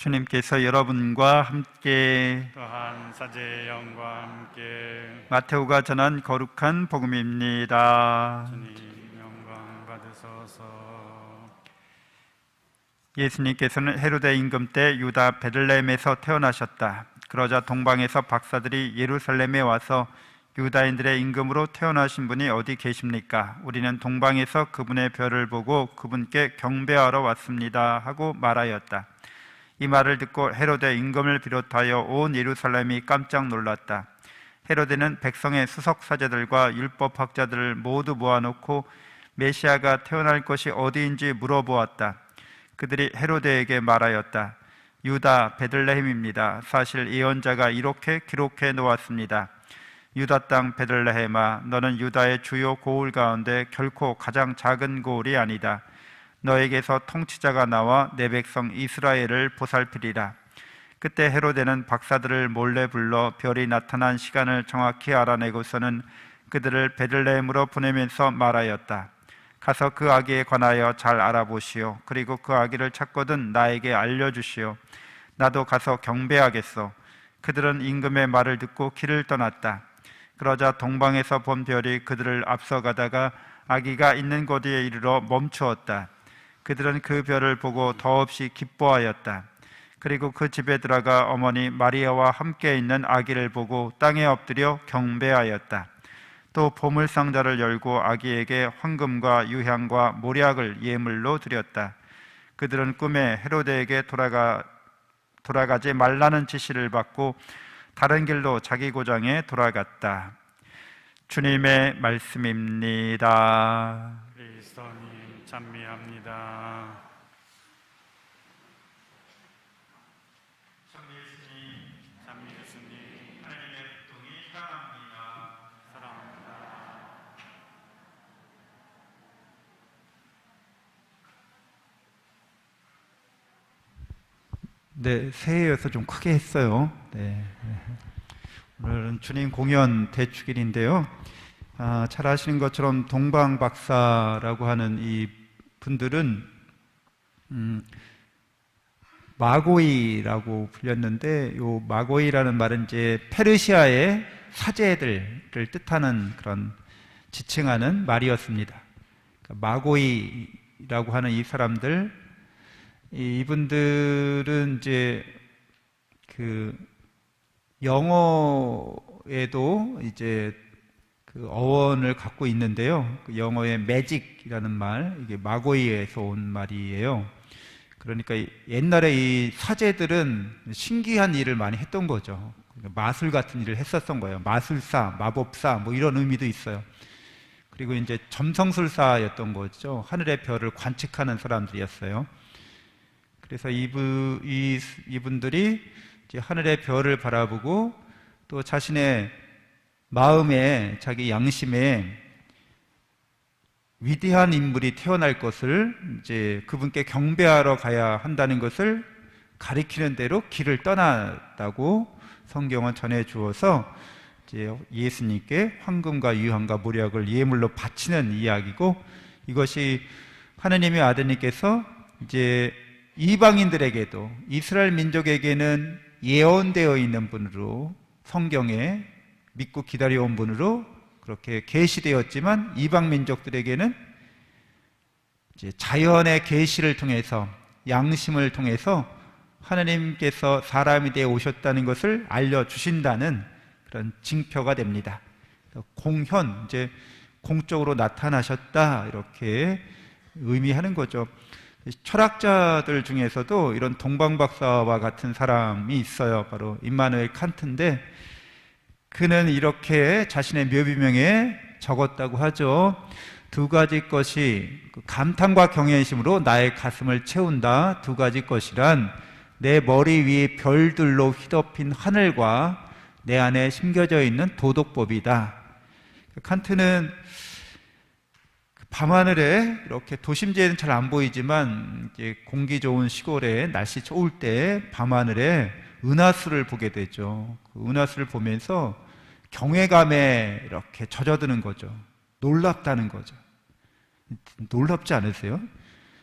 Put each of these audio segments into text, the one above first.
주님께서 여러분과 함께 또한 사제의 영과 함께 마테오가 전한 거룩한 복음입니다. 주님 영광 받으소서. 예수님께서는 헤로데 임금 때 유다 베들레헴에서 태어나셨다. 그러자 동방에서 박사들이 예루살렘에 와서 유다인들의 임금으로 태어나신 분이 어디 계십니까? 우리는 동방에서 그분의 별을 보고 그분께 경배하러 왔습니다 하고 말하였다. 이 말을 듣고 헤로데 임금을 비롯하여 온 예루살렘이 깜짝 놀랐다. 헤로데는 백성의 수석사제들과 율법학자들을 모두 모아놓고 메시아가 태어날 것이 어디인지 물어보았다. 그들이 헤로데에게 말하였다. 유다 베들레헴입니다. 사실 예언자가 이렇게 기록해 놓았습니다. 유다 땅 베들레헴아, 너는 유다의 주요 고을 가운데 결코 가장 작은 고을이 아니다. 너에게서 통치자가 나와 내 백성 이스라엘을 보살피리라. 그때 헤로데는 박사들을 몰래 불러 별이 나타난 시간을 정확히 알아내고서는 그들을 베들레헴으로 보내면서 말하였다. 가서 그 아기에 관하여 잘 알아보시오. 그리고 그 아기를 찾거든 나에게 알려주시오. 나도 가서 경배하겠소. 그들은 임금의 말을 듣고 길을 떠났다. 그러자 동방에서 본 별이 그들을 앞서가다가 아기가 있는 곳에 이르러 멈추었다. 그들은 그 별을 보고 더없이 기뻐하였다. 그리고 그 집에 들어가 어머니 마리아와 함께 있는 아기를 보고 땅에 엎드려 경배하였다. 또 보물상자를 열고 아기에게 황금과 유향과 모략을 예물로 드렸다. 그들은 꿈에 헤로데에게 돌아가지 말라는 지시를 받고 다른 길로 자기 고장에 돌아갔다. 주님의 말씀입니다. 그리스도님 찬미합니다. 찬미 예수님 하나님의 복종이 사랑합니다. 사랑합니다. 네, 새해여서 좀 크게 했어요. 네. 오늘은 주님 공연 대축일인데요. 잘 아시는 것처럼 동방박사라고 하는 이 분들은 마고이라고 불렸는데, 요 마고이라는 말은 이제 페르시아의 사제들을 뜻하는 그런 지칭하는 말이었습니다. 그러니까 마고이라고 하는 이 사람들, 이분들은 이제 그 영어에도 이제 그 어원을 갖고 있는데요. 그 영어의 매직이라는 말, 이게 마고이에서 온 말이에요. 그러니까 옛날에 이 사제들은 신기한 일을 많이 했던 거죠. 마술 같은 일을 했었던 거예요. 마술사, 마법사, 뭐 이런 의미도 있어요. 그리고 이제 점성술사였던 거죠. 하늘의 별을 관측하는 사람들이었어요. 그래서 이분들이 이제 하늘의 별을 바라보고 또 자신의 마음에, 자기 양심에 위대한 인물이 태어날 것을, 이제 그분께 경배하러 가야 한다는 것을 가리키는 대로 길을 떠났다고 성경은 전해 주어서 이제 예수님께 황금과 유향과 모략을 예물로 바치는 이야기고, 이것이 하느님의 아드님께서 이제 이방인들에게도, 이스라엘 민족에게는 예언되어 있는 분으로, 성경에 믿고 기다려온 분으로 그렇게 계시되었지만, 이방 민족들에게는 이제 자연의 계시를 통해서, 양심을 통해서 하나님께서 사람이 되어 오셨다는 것을 알려주신다는 그런 징표가 됩니다. 공현, 이제 공적으로 나타나셨다, 이렇게 의미하는 거죠. 철학자들 중에서도 이런 동방박사와 같은 사람이 있어요. 바로 임마누엘 칸트인데, 그는 이렇게 자신의 묘비명에 적었다고 하죠. 두 가지 것이 감탄과 경외심으로 나의 가슴을 채운다. 두 가지 것이란 내 머리 위에 별들로 휘덮인 하늘과 내 안에 심겨져 있는 도덕법이다. 칸트는 밤하늘에, 이렇게 도심지에는 잘 안 보이지만 이제 공기 좋은 시골에 날씨 좋을 때 밤하늘에 은하수를 보게 되죠. 그 은하수를 보면서 경외감에 이렇게 젖어드는 거죠. 놀랍다는 거죠. 놀랍지 않으세요?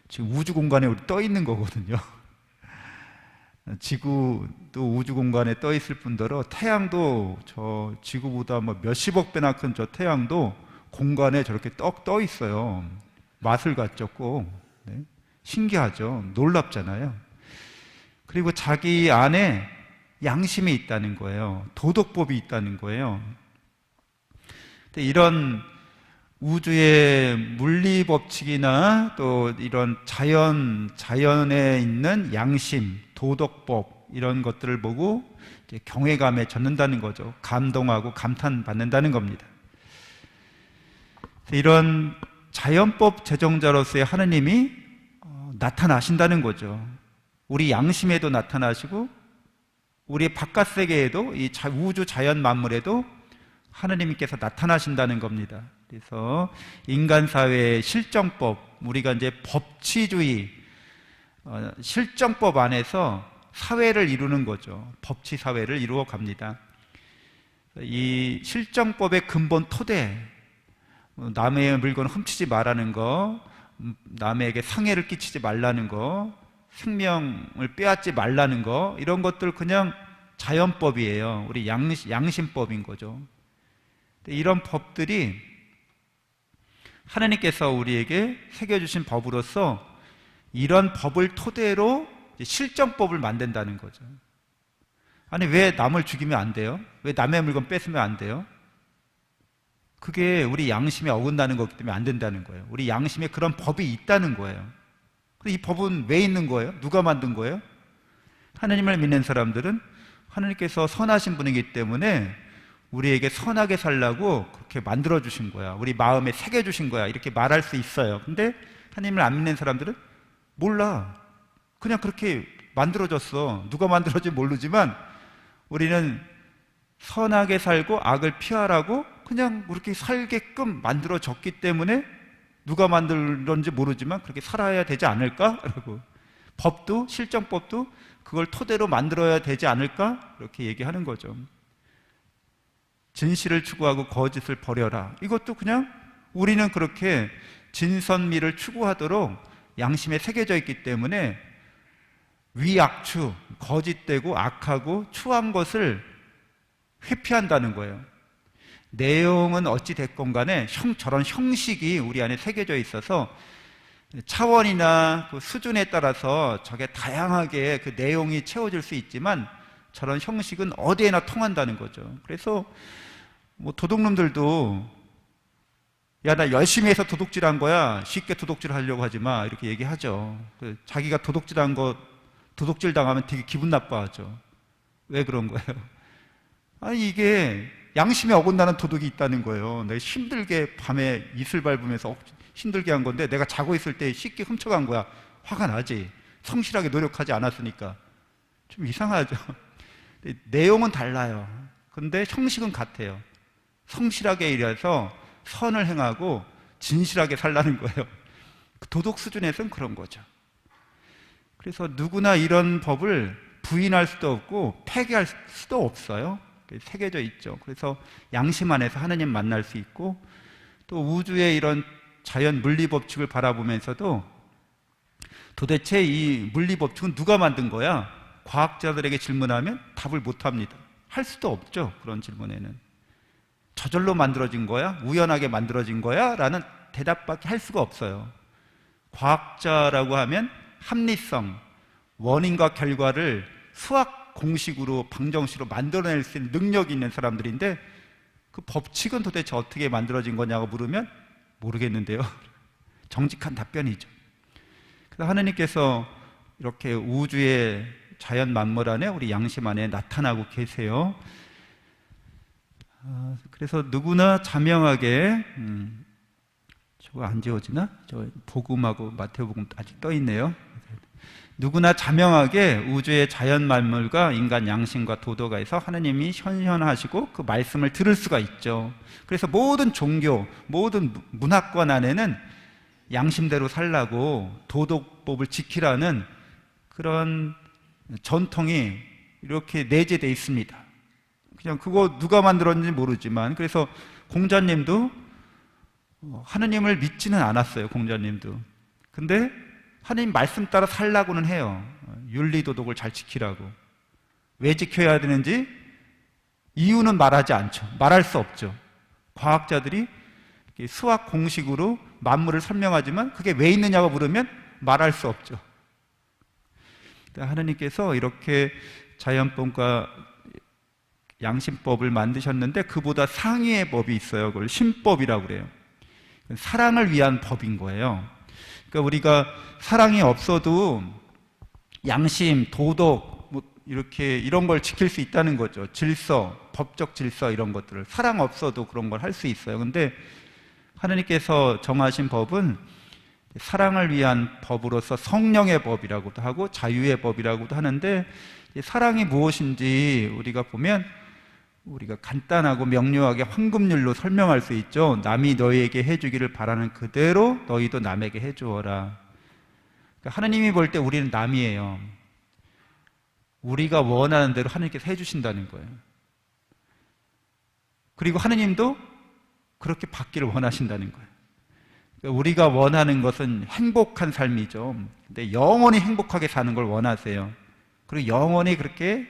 지금 우주 공간에 우리 떠 있는 거거든요. 지구도 우주 공간에 떠 있을 뿐더러 태양도 저 지구보다 뭐 몇십억 배나 큰 저 태양도 공간에 저렇게 떡 떠 있어요. 맛을 갖죠, 꼭. 네. 신기하죠. 놀랍잖아요. 그리고 자기 안에 양심이 있다는 거예요. 도덕법이 있다는 거예요. 근데 이런 우주의 물리 법칙이나 또 이런 자연에 있는 양심, 도덕법 이런 것들을 보고 이제 경외감에 젖는다는 거죠. 감동하고 감탄받는다는 겁니다. 이런 자연법 제정자로서의 하느님이 나타나신다는 거죠. 우리 양심에도 나타나시고 우리 바깥 세계에도 이 우주 자연 만물에도 하느님께서 나타나신다는 겁니다. 그래서 인간 사회의 실정법, 우리가 이제 법치주의, 실정법 안에서 사회를 이루는 거죠. 법치 사회를 이루어 갑니다. 이 실정법의 근본 토대, 남의 물건 훔치지 말라는 거, 남에게 상해를 끼치지 말라는 거, 생명을 빼앗지 말라는 거, 이런 것들 그냥 자연법이에요. 우리 양심법인 거죠. 이런 법들이 하나님께서 우리에게 새겨주신 법으로서 이런 법을 토대로 실정법을 만든다는 거죠. 아니, 왜 남을 죽이면 안 돼요? 왜 남의 물건 뺏으면 안 돼요? 그게 우리 양심에 어긋나는 거기 때문에 안 된다는 거예요. 우리 양심에 그런 법이 있다는 거예요. 이 법은 왜 있는 거예요? 누가 만든 거예요? 하나님을 믿는 사람들은 하나님께서 선하신 분이기 때문에 우리에게 선하게 살라고 그렇게 만들어주신 거야. 우리 마음에 새겨주신 거야. 이렇게 말할 수 있어요. 근데 하나님을 안 믿는 사람들은 몰라. 그냥 그렇게 만들어졌어. 누가 만들어진지 모르지만 우리는 선하게 살고 악을 피하라고 그냥 그렇게 살게끔 만들어졌기 때문에 누가 만들었는지 모르지만 그렇게 살아야 되지 않을까? 라고. 법도, 실정법도 그걸 토대로 만들어야 되지 않을까? 이렇게 얘기하는 거죠. 진실을 추구하고 거짓을 버려라. 이것도 그냥 우리는 그렇게 진선미를 추구하도록 양심에 새겨져 있기 때문에 위악추, 거짓되고 악하고 추한 것을 회피한다는 거예요. 내용은 어찌 됐건 간에 저런 형식이 우리 안에 새겨져 있어서 차원이나 그 수준에 따라서 저게 다양하게 그 내용이 채워질 수 있지만 저런 형식은 어디에나 통한다는 거죠. 그래서 뭐 도둑놈들도 야, 나 열심히 해서 도둑질한 거야. 쉽게 도둑질 하려고 하지 마. 이렇게 얘기하죠. 자기가 도둑질한 거 도둑질 당하면 되게 기분 나빠하죠. 왜 그런 거예요? 아니, 이게 양심에 어긋나는 도둑이 있다는 거예요. 내가 힘들게 밤에 이슬 밟으면서 힘들게 한 건데 내가 자고 있을 때 쉽게 훔쳐간 거야. 화가 나지. 성실하게 노력하지 않았으니까. 좀 이상하죠. 내용은 달라요. 근데 형식은 같아요. 성실하게 일해서 선을 행하고 진실하게 살라는 거예요. 도덕 수준에서는 그런 거죠. 그래서 누구나 이런 법을 부인할 수도 없고 폐기할 수도 없어요. 새겨져 있죠. 그래서 양심 안에서 하나님 만날 수 있고 또 우주의 이런 자연 물리 법칙을 바라보면서도 도대체 이 물리 법칙은 누가 만든 거야? 과학자들에게 질문하면 답을 못 합니다. 할 수도 없죠. 그런 질문에는. 저절로 만들어진 거야? 우연하게 만들어진 거야? 라는 대답밖에 할 수가 없어요. 과학자라고 하면 합리성, 원인과 결과를 수학 공식으로 방정식으로 만들어낼 수 있는 능력이 있는 사람들인데 그 법칙은 도대체 어떻게 만들어진 거냐고 물으면 모르겠는데요. 정직한 답변이죠. 그래서 하나님께서 이렇게 우주의 자연 만물 안에 우리 양심 안에 나타나고 계세요. 그래서 누구나 자명하게 저거 안 지워지나? 저 복음하고 마태복음 아직 떠 있네요. 누구나 자명하게 우주의 자연 만물과 인간 양심과 도덕에서 하나님이 현현하시고 그 말씀을 들을 수가 있죠. 그래서 모든 종교, 모든 문화권 안에는 양심대로 살라고 도덕법을 지키라는 그런 전통이 이렇게 내재되어 있습니다. 그냥 그거 누가 만들었는지 모르지만 그래서 공자님도 하느님을 믿지는 않았어요. 공자님도. 근데 하나님 말씀 따라 살라고는 해요. 윤리도덕을 잘 지키라고. 왜 지켜야 되는지 이유는 말하지 않죠. 말할 수 없죠. 과학자들이 수학 공식으로 만물을 설명하지만 그게 왜 있느냐고 물으면 말할 수 없죠. 하나님께서 이렇게 자연법과 양심법을 만드셨는데 그보다 상위의 법이 있어요. 그걸 신법이라고 그래요. 사랑을 위한 법인 거예요. 그러니까 우리가 사랑이 없어도 양심, 도덕, 뭐 이렇게 이런 걸 지킬 수 있다는 거죠. 질서, 법적 질서 이런 것들을. 사랑 없어도 그런 걸 할 수 있어요. 근데 하나님께서 정하신 법은 사랑을 위한 법으로서 성령의 법이라고도 하고 자유의 법이라고도 하는데, 사랑이 무엇인지 우리가 보면 우리가 간단하고 명료하게 황금률로 설명할 수 있죠. 남이 너희에게 해주기를 바라는 그대로 너희도 남에게 해주어라. 그러니까 하나님이 볼 때 우리는 남이에요. 우리가 원하는 대로 하나님께서 해주신다는 거예요. 그리고 하나님도 그렇게 받기를 원하신다는 거예요. 그러니까 우리가 원하는 것은 행복한 삶이죠. 근데 영원히 행복하게 사는 걸 원하세요. 그리고 영원히 그렇게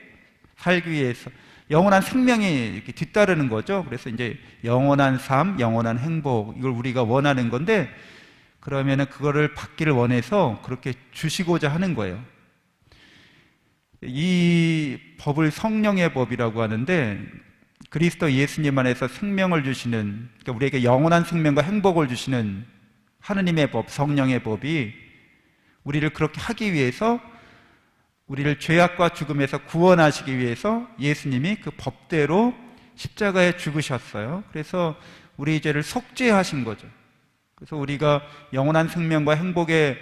살기 위해서 영원한 생명이 이렇게 뒤따르는 거죠. 그래서 이제 영원한 삶, 영원한 행복, 이걸 우리가 원하는 건데, 그러면은 그거를 받기를 원해서 그렇게 주시고자 하는 거예요. 이 법을 성령의 법이라고 하는데, 그리스도 예수님 안에서 생명을 주시는, 그러니까 우리에게 영원한 생명과 행복을 주시는 하느님의 법, 성령의 법이 우리를 그렇게 하기 위해서, 우리를 죄악과 죽음에서 구원하시기 위해서 예수님이 그 법대로 십자가에 죽으셨어요. 그래서 우리 죄를 속죄하신 거죠. 그래서 우리가 영원한 생명과 행복의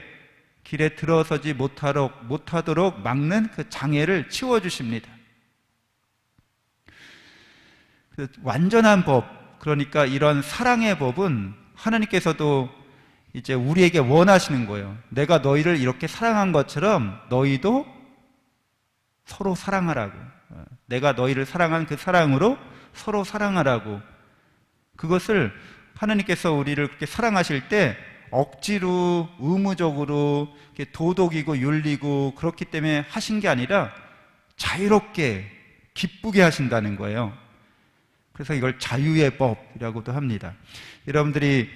길에 들어서지 못하도록 막는 그 장애를 치워주십니다. 완전한 법, 그러니까 이런 사랑의 법은 하나님께서도 이제 우리에게 원하시는 거예요. 내가 너희를 이렇게 사랑한 것처럼 너희도 서로 사랑하라고. 내가 너희를 사랑한 그 사랑으로 서로 사랑하라고. 그것을 하나님께서 우리를 그렇게 사랑하실 때 억지로 의무적으로 도덕이고 윤리고 그렇기 때문에 하신 게 아니라 자유롭게 기쁘게 하신다는 거예요. 그래서 이걸 자유의 법이라고도 합니다. 여러분들이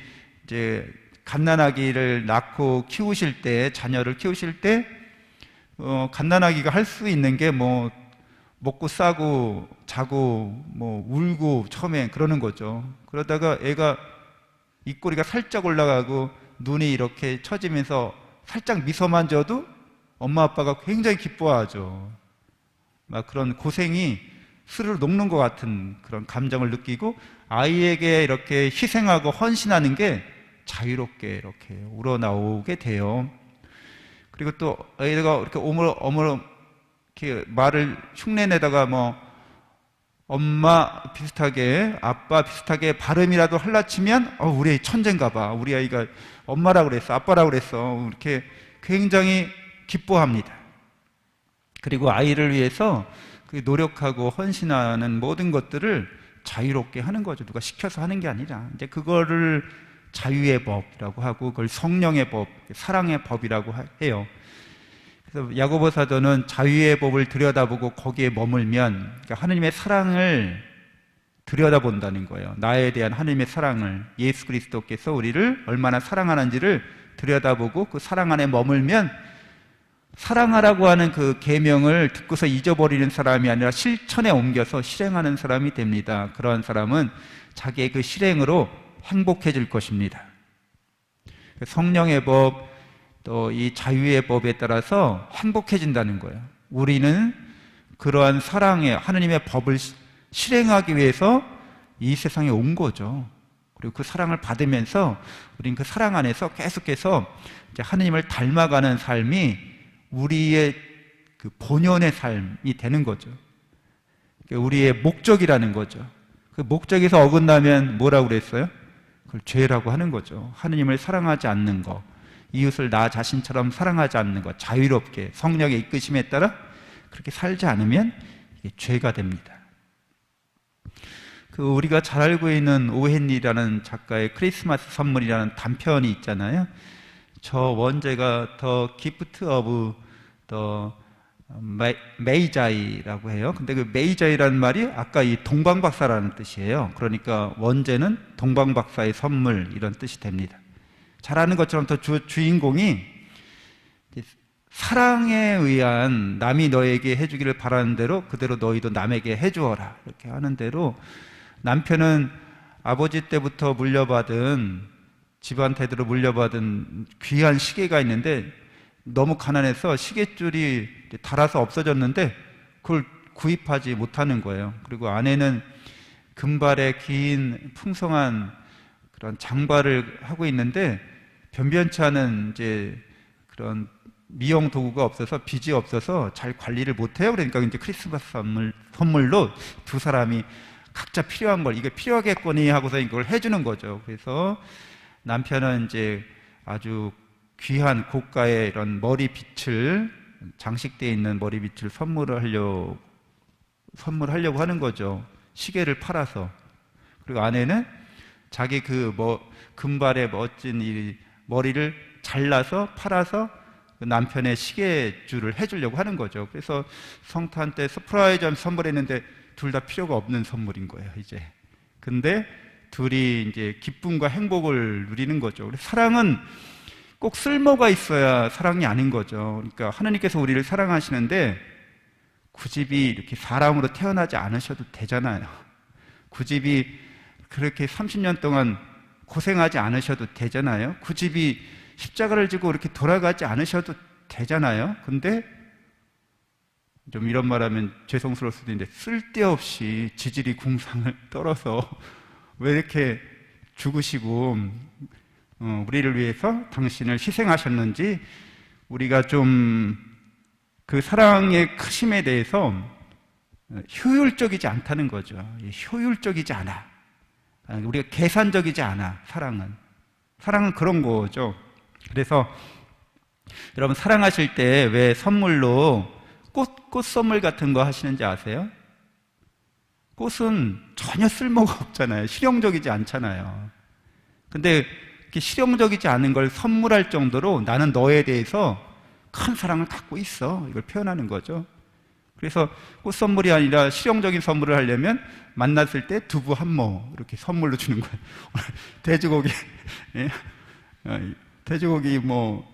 이제 갓난아기를 낳고 키우실 때, 자녀를 키우실 때 갓난아기가 할 수 있는 게 뭐 먹고 싸고 자고 뭐 울고 처음에 그러는 거죠. 그러다가 애가 입꼬리가 살짝 올라가고 눈이 이렇게 처지면서 살짝 미소만 져도 엄마 아빠가 굉장히 기뻐하죠. 막 그런 고생이 스르르 녹는 것 같은 그런 감정을 느끼고, 아이에게 이렇게 희생하고 헌신하는 게 자유롭게 이렇게 우러나오게 돼요. 그리고 또 애가 이렇게 어머러 이렇게 말을 흉내내다가 뭐 엄마 비슷하게 아빠 비슷하게 발음이라도 할라치면 우리 아이 천재인가 봐, 우리 아이가 엄마라고 그랬어, 아빠라고 그랬어, 이렇게 굉장히 기뻐합니다. 그리고 아이를 위해서 노력하고 헌신하는 모든 것들을 자유롭게 하는 거죠. 누가 시켜서 하는 게 아니라. 이제 그거를 자유의 법이라고 하고, 그걸 성령의 법, 사랑의 법이라고 해요. 그래서 야고보 사도는 자유의 법을 들여다보고 거기에 머물면, 그러니까 하느님의 사랑을 들여다본다는 거예요. 나에 대한 하느님의 사랑을, 예수 그리스도께서 우리를 얼마나 사랑하는지를 들여다보고 그 사랑 안에 머물면, 사랑하라고 하는 그 계명을 듣고서 잊어버리는 사람이 아니라 실천에 옮겨서 실행하는 사람이 됩니다. 그러한 사람은 자기의 그 실행으로 행복해질 것입니다. 성령의 법, 또 이 자유의 법에 따라서 행복해진다는 거예요. 우리는 그러한 사랑의 하느님의 법을 실행하기 위해서 이 세상에 온 거죠. 그리고 그 사랑을 받으면서 우리는 그 사랑 안에서 계속해서 이제 하느님을 닮아가는 삶이 우리의 그 본연의 삶이 되는 거죠. 우리의 목적이라는 거죠. 그 목적에서 어긋나면 뭐라고 그랬어요? 그걸 죄라고 하는 거죠. 하느님을 사랑하지 않는 거, 이웃을 나 자신처럼 사랑하지 않는 것, 자유롭게 성령의 이끄심에 따라 그렇게 살지 않으면 이게 죄가 됩니다. 그 우리가 잘 알고 있는 오헨리라는 작가의 크리스마스 선물이라는 단편이 있잖아요. 저 원제가 더 기프트 오브 더 메이자이라고 해요. 근데 그 메이자이라는 말이 아까 이 동방박사라는 뜻이에요. 그러니까 원제는 동방박사의 선물 이런 뜻이 됩니다. 잘 아는 것처럼 더 주인공이 사랑에 의한 남이 너에게 해주기를 바라는 대로 그대로 너희도 남에게 해주어라 이렇게 하는 대로 남편은 아버지 때부터 물려받은 집안 태도로 물려받은 귀한 시계가 있는데 너무 가난해서 시계줄이 닳아서 없어졌는데 그걸 구입하지 못하는 거예요. 그리고 아내는 금발의 긴 풍성한 그런 장발을 하고 있는데 변변치 않은 이제 그런 미용 도구가 없어서 빚이 없어서 잘 관리를 못해요. 그러니까 이제 크리스마스 선물로 두 사람이 각자 필요한 걸 이게 필요하겠거니 하고서 이걸 해주는 거죠. 그래서 남편은 이제 아주 귀한 고가의 이런 머리빗을 장식되어 있는 머리빗을 선물하려고 하는 거죠. 시계를 팔아서. 그리고 아내는 자기 금발의 멋진 이 머리를 잘라서 팔아서 그 남편의 시계줄을 해주려고 하는 거죠. 그래서 성탄 때 서프라이즈 선물했는데 둘 다 필요가 없는 선물인 거예요, 이제. 근데 둘이 이제 기쁨과 행복을 누리는 거죠. 그래서 사랑은 꼭 쓸모가 있어야 사랑이 아닌 거죠. 그러니까 하나님께서 우리를 사랑하시는데 굳이 이렇게 사람으로 태어나지 않으셔도 되잖아요. 굳이 그렇게 30년 동안 고생하지 않으셔도 되잖아요. 굳이 십자가를 지고 이렇게 돌아가지 않으셔도 되잖아요. 근데 좀 이런 말하면 죄송스러울 수도 있는데 쓸데없이 지질이 궁상을 떨어서 왜 이렇게 죽으시고 우리를 위해서 당신을 희생하셨는지 우리가 좀 그 사랑의 크심에 대해서 효율적이지 않다는 거죠. 효율적이지 않아. 우리가 계산적이지 않아. 사랑은 그런 거죠. 그래서 여러분 사랑하실 때 왜 선물로 꽃 선물 같은 거 하시는지 아세요? 꽃은 전혀 쓸모가 없잖아요. 실용적이지 않잖아요. 근데 이렇게 실용적이지 않은 걸 선물할 정도로 나는 너에 대해서 큰 사랑을 갖고 있어. 이걸 표현하는 거죠. 그래서 꽃 선물이 아니라 실용적인 선물을 하려면 만났을 때 두부 한 모 이렇게 선물로 주는 거예요. 돼지고기, 돼지고기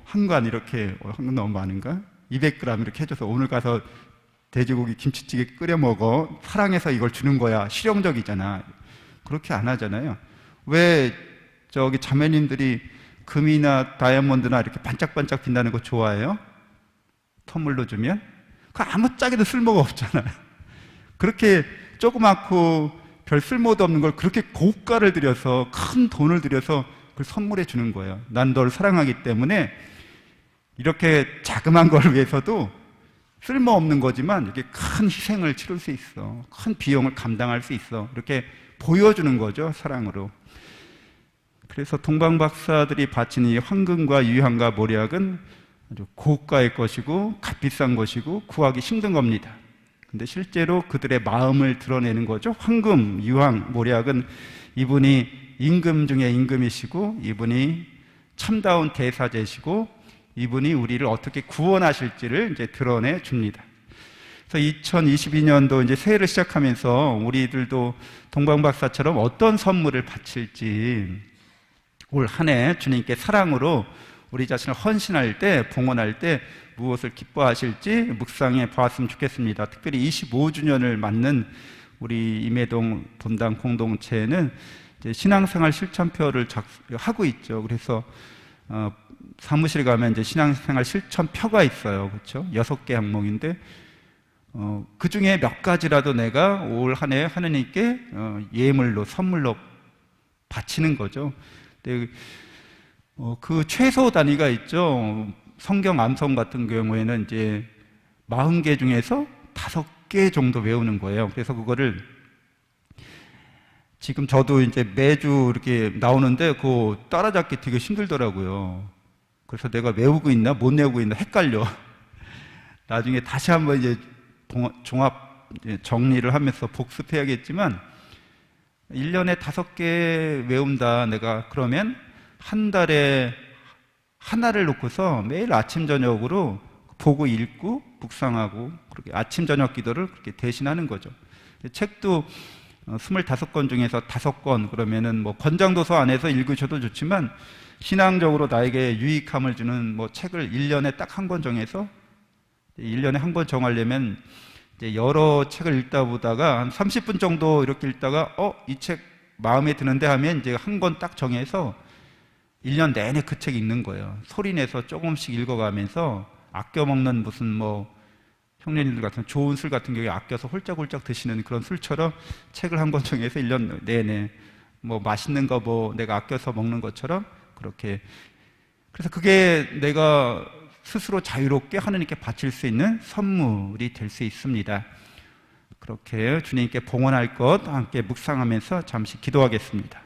한 관 이렇게, 한 건 너무 많은가? 200g 이렇게 해줘서 오늘 가서 돼지고기 김치찌개 끓여 먹어. 사랑해서 이걸 주는 거야. 실용적이잖아. 그렇게 안 하잖아요. 왜 저기 자매님들이 금이나 다이아몬드나 이렇게 반짝반짝 빛나는 거 좋아해요? 선물로 주면? 그 아무짝에도 쓸모가 없잖아요. 그렇게 조그맣고 별 쓸모도 없는 걸 그렇게 고가를 들여서 큰 돈을 들여서 그걸 선물해 주는 거예요. 난 널 사랑하기 때문에 이렇게 자그마한 걸 위해서도 쓸모없는 거지만 이렇게 큰 희생을 치를 수 있어. 큰 비용을 감당할 수 있어. 이렇게 보여주는 거죠, 사랑으로. 그래서 동방박사들이 바친 이 황금과 유향과 모략은 아주 고가의 것이고 값비싼 것이고 구하기 힘든 겁니다. 근데 실제로 그들의 마음을 드러내는 거죠. 황금, 유향, 모략은 이분이 임금 중에 임금이시고 이분이 참다운 대사제시고 이분이 우리를 어떻게 구원하실지를 이제 드러내 줍니다. 그래서 2022년도 이제 새해를 시작하면서 우리들도 동방박사처럼 어떤 선물을 바칠지 올 한 해 주님께 사랑으로 우리 자신을 헌신할 때, 봉헌할 때 무엇을 기뻐하실지 묵상해 보았으면 좋겠습니다. 특별히 25주년을 맞는 우리 임해동 본당 공동체는 이제 신앙생활 실천표를 하고 있죠. 그래서 사무실에 가면 이제 신앙생활 실천표가 있어요. 그렇죠? 6개 항목인데 그 중에 몇 가지라도 내가 올 한 해 하느님께 예물로, 선물로 바치는 거죠. 근데 그 최소 단위가 있죠. 성경 암송 같은 경우에는 이제 40개 중에서 5개 정도 외우는 거예요. 그래서 그거를 지금 저도 이제 매주 이렇게 나오는데 그거 따라잡기 되게 힘들더라고요. 그래서 내가 외우고 있나 못 외우고 있나 헷갈려. 나중에 다시 한번 이제 종합 정리를 하면서 복습해야겠지만 1년에 5개 외운다 내가. 그러면 한 달에 하나를 놓고서 매일 아침 저녁으로 보고 읽고 묵상하고 그렇게 아침 저녁 기도를 그렇게 대신하는 거죠. 책도 25권 중에서 5권 그러면은 뭐 권장도서 안에서 읽으셔도 좋지만 신앙적으로 나에게 유익함을 주는 뭐 책을 1년에 딱 한 권 정해서 1년에 한 권 정하려면 이제 여러 책을 읽다 보다가 한 30분 정도 이렇게 읽다가 이 책 마음에 드는데 하면 이제 한 권 딱 정해서 1년 내내 그 책 읽는 거예요. 소리내서 조금씩 읽어가면서 아껴 먹는 무슨 뭐 형님들 같은 좋은 술 같은 경우에 아껴서 홀짝홀짝 드시는 그런 술처럼 책을 한 권 정해서 1년 내내 뭐 맛있는 거 뭐 내가 아껴서 먹는 것처럼 그렇게 그래서 그게 내가 스스로 자유롭게 하나님께 바칠 수 있는 선물이 될 수 있습니다. 그렇게 주님께 봉헌할 것 함께 묵상하면서 잠시 기도하겠습니다.